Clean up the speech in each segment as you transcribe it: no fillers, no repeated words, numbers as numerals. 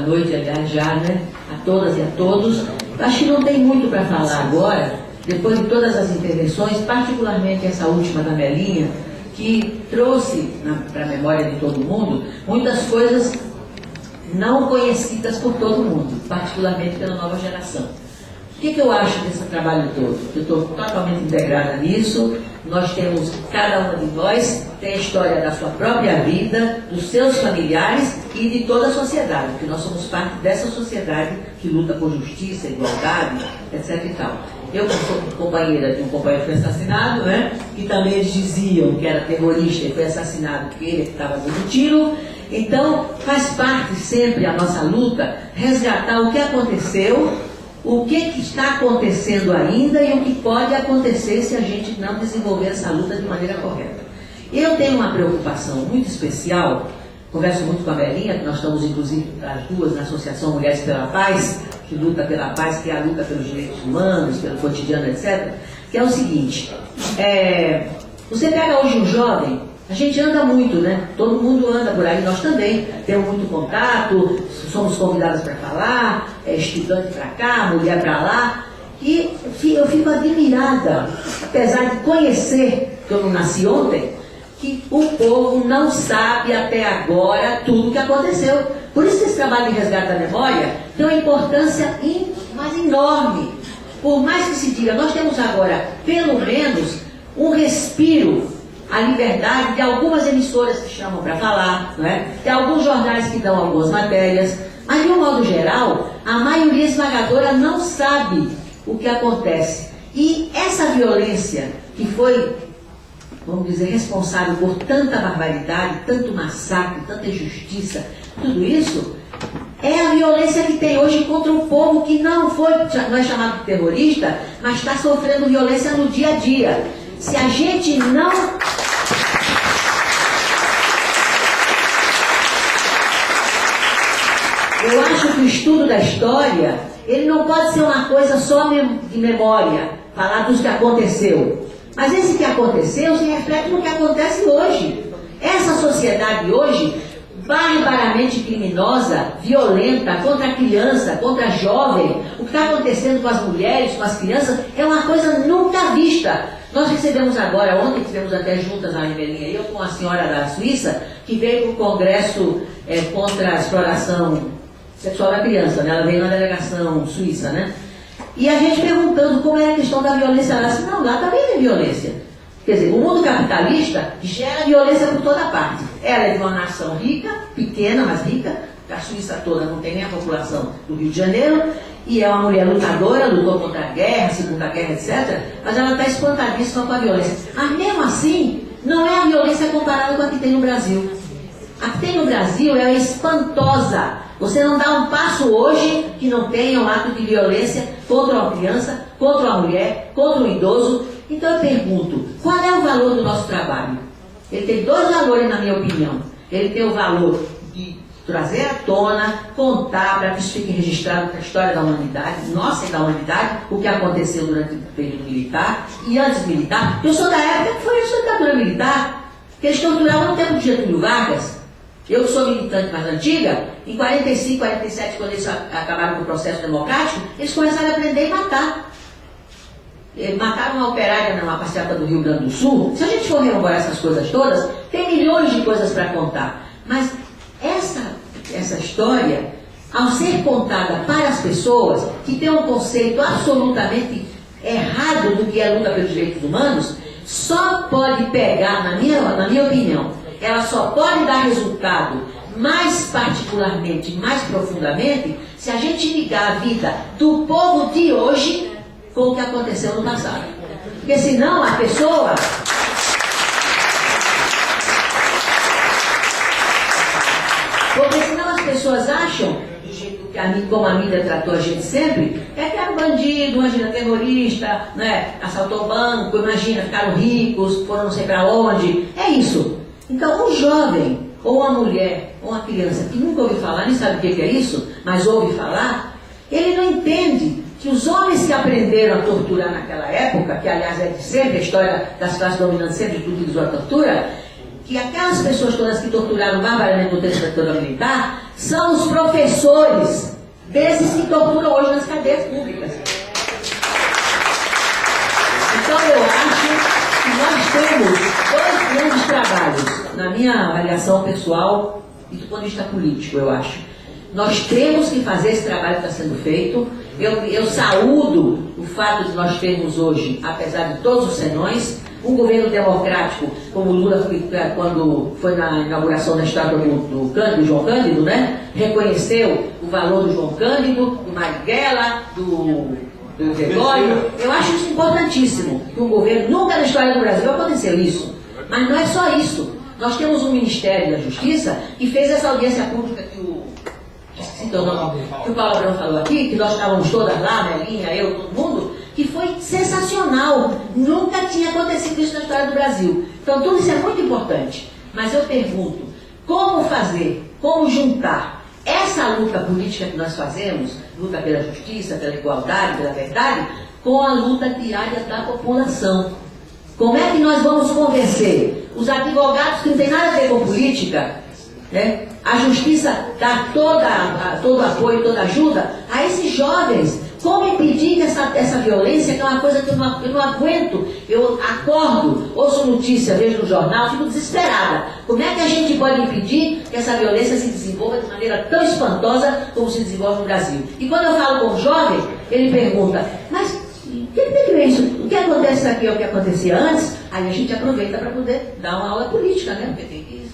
noite, aliás, já, né? A todas e a todos. Acho que não tem muito para falar agora, depois de todas as intervenções, particularmente essa última da Melinha, que trouxe para a memória de todo mundo muitas coisas não conhecidas por todo mundo, particularmente pela nova geração. O que eu acho desse trabalho todo? Eu estou totalmente integrada nisso. Nós temos, cada uma de nós tem a história da sua própria vida, dos seus familiares e de toda a sociedade, porque nós somos parte dessa sociedade que luta por justiça, igualdade, etc. e tal. Eu sou companheira de um companheiro que foi assassinado, né? Que também eles diziam que era terrorista e foi assassinado porque ele estava dando tiro. Então, faz parte sempre a nossa luta resgatar o que aconteceu, o que está acontecendo ainda e o que pode acontecer se a gente não desenvolver essa luta de maneira correta. Eu tenho uma preocupação muito especial, converso muito com a Melinha, que nós estamos inclusive as duas na Associação Mulheres pela Paz, que luta pela paz, que é a luta pelos direitos humanos, pelo cotidiano, etc., que é o seguinte, você pega hoje um jovem, a gente anda muito, né? Todo mundo anda por aí, nós também temos muito contato, somos convidadas para falar, estudante para cá, mulher para lá, e eu fico admirada, apesar de conhecer, que eu não nasci ontem, que o povo não sabe até agora tudo o que aconteceu. Por isso que esse trabalho de resgate da memória tem uma importância mais enorme. Por mais que se diga, nós temos agora, pelo menos, um respiro, a liberdade de algumas emissoras que chamam para falar, não é? Tem alguns jornais que dão algumas matérias, mas de um modo geral, a maioria esmagadora não sabe o que acontece. E essa violência que foi, vamos dizer, responsável por tanta barbaridade, tanto massacre, tanta injustiça, tudo isso, é a violência que tem hoje contra um povo que não é chamado de terrorista, mas está sofrendo violência no dia a dia. Se a gente não... Eu acho que o estudo da história, ele não pode ser uma coisa só de memória, falar dos que aconteceu. Mas esse que aconteceu se reflete no que acontece hoje. Essa sociedade hoje, barbaramente criminosa, violenta, contra a criança, contra a jovem, o que está acontecendo com as mulheres, com as crianças, é uma coisa nunca vista. Nós recebemos agora, ontem tivemos até juntas a Melinha e eu com a senhora da Suíça, que veio para o Congresso contra a exploração sexual da criança, né? Ela veio na delegação suíça, né? E a gente perguntando como é a questão da violência. Ela disse, não, lá também tem violência. Quer dizer, o mundo capitalista gera violência por toda parte. Ela é de uma nação rica, pequena, mas rica, a Suíça toda não tem nem a população do Rio de Janeiro, e é uma mulher lutadora, lutou contra a guerra, Segunda Guerra, etc., mas ela está espantadíssima com a violência. Mas mesmo assim, não é a violência comparada com a que tem no Brasil. A que tem no Brasil é espantosa. Você não dá um passo hoje que não tenha um ato de violência contra uma criança, contra uma mulher, contra um idoso. Então eu pergunto, qual é o valor do nosso trabalho? Ele tem dois valores, na minha opinião. Ele tem o valor de trazer à tona, contar, para que isso fique registrado na história da humanidade, nossa e da humanidade, o que aconteceu durante o período militar e antes militar. Eu sou da época que foi a ditadura militar, que eles torturavam no tempo de Getúlio Vargas. Eu que sou militante mais antiga, em 45, 47, quando eles acabaram com o processo democrático, eles começaram a prender e matar. Mataram uma operária numa passeata do Rio Grande do Sul. Se a gente for rememorar essas coisas todas, tem milhões de coisas para contar. Mas essa história, ao ser contada para as pessoas que têm um conceito absolutamente errado do que é a luta pelos direitos humanos, só pode pegar, na minha opinião, ela só pode dar resultado mais particularmente, mais profundamente, se a gente ligar a vida do povo de hoje com o que aconteceu no passado. Porque senão a pessoa... Porque senão as pessoas acham, do jeito que como a mídia tratou a gente sempre, que era um bandido, imagina, terrorista, né? Assaltou banco, imagina, ficaram ricos, foram não sei para onde. É isso. Então, um jovem, ou uma mulher, ou uma criança que nunca ouviu falar, nem sabe o que é isso, mas ouve falar, ele não entende que os homens que aprenderam a torturar naquela época, que aliás é de sempre, a história das classes dominantes sempre utilizou a tortura, que aquelas pessoas todas que torturaram barbaramente no tempo da ditadura militar, são os professores desses que torturam hoje nas cadeias públicas. Então eu acho que nós temos dois grandes trabalhos, na minha avaliação pessoal e do ponto de vista político, eu acho. Nós temos que fazer esse trabalho que está sendo feito. Eu saúdo o fato de nós termos hoje, apesar de todos os senões, um governo democrático, como o Lula, quando foi na inauguração da estátua do João Cândido, né? Reconheceu o valor do João Cândido, do Marighella, do Gregório. Eu acho isso importantíssimo, que um governo, nunca na história do Brasil aconteceu isso. Mas não é só isso. Nós temos um Ministério da Justiça que fez essa audiência pública que o Paulo Abrão falou aqui, que nós estávamos todas lá, Melinha, eu, todo mundo, que foi sensacional. Nunca tinha acontecido isso na história do Brasil. Então tudo isso é muito importante. Mas eu pergunto, como fazer, como juntar essa luta política que nós fazemos, luta pela justiça, pela igualdade, pela verdade, com a luta diária da população? Como é que nós vamos convencer os advogados que não tem nada a ver com política, né? A justiça dá todo o apoio, toda a ajuda a esses jovens? Como impedir que essa violência, que é uma coisa que eu não aguento? Eu acordo, ouço notícia, vejo no jornal, fico desesperada. Como é que a gente pode impedir que essa violência se desenvolva de maneira tão espantosa como se desenvolve no Brasil? E quando eu falo com o jovem, ele pergunta, mas o que tem a ver isso? O que acontece aqui é o que acontecia antes? Aí a gente aproveita para poder dar uma aula política, né? Porque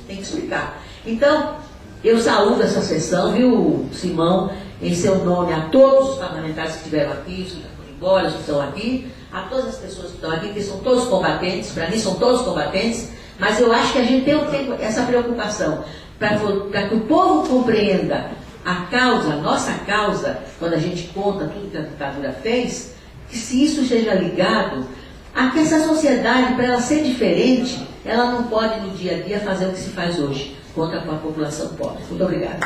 tem que explicar. Então, eu saúdo essa sessão, viu, Simão, em seu nome a todos os parlamentares que estiveram aqui, os que foram embora, os que estão aqui, a todas as pessoas que estão aqui, que são todos combatentes, para mim são todos combatentes, mas eu acho que a gente tem essa preocupação, para que o povo compreenda a causa, a nossa causa, quando a gente conta tudo que a ditadura fez, que se isso esteja ligado a que essa sociedade, para ela ser diferente, ela não pode no dia a dia fazer o que se faz hoje, contra a população pobre. Muito obrigada.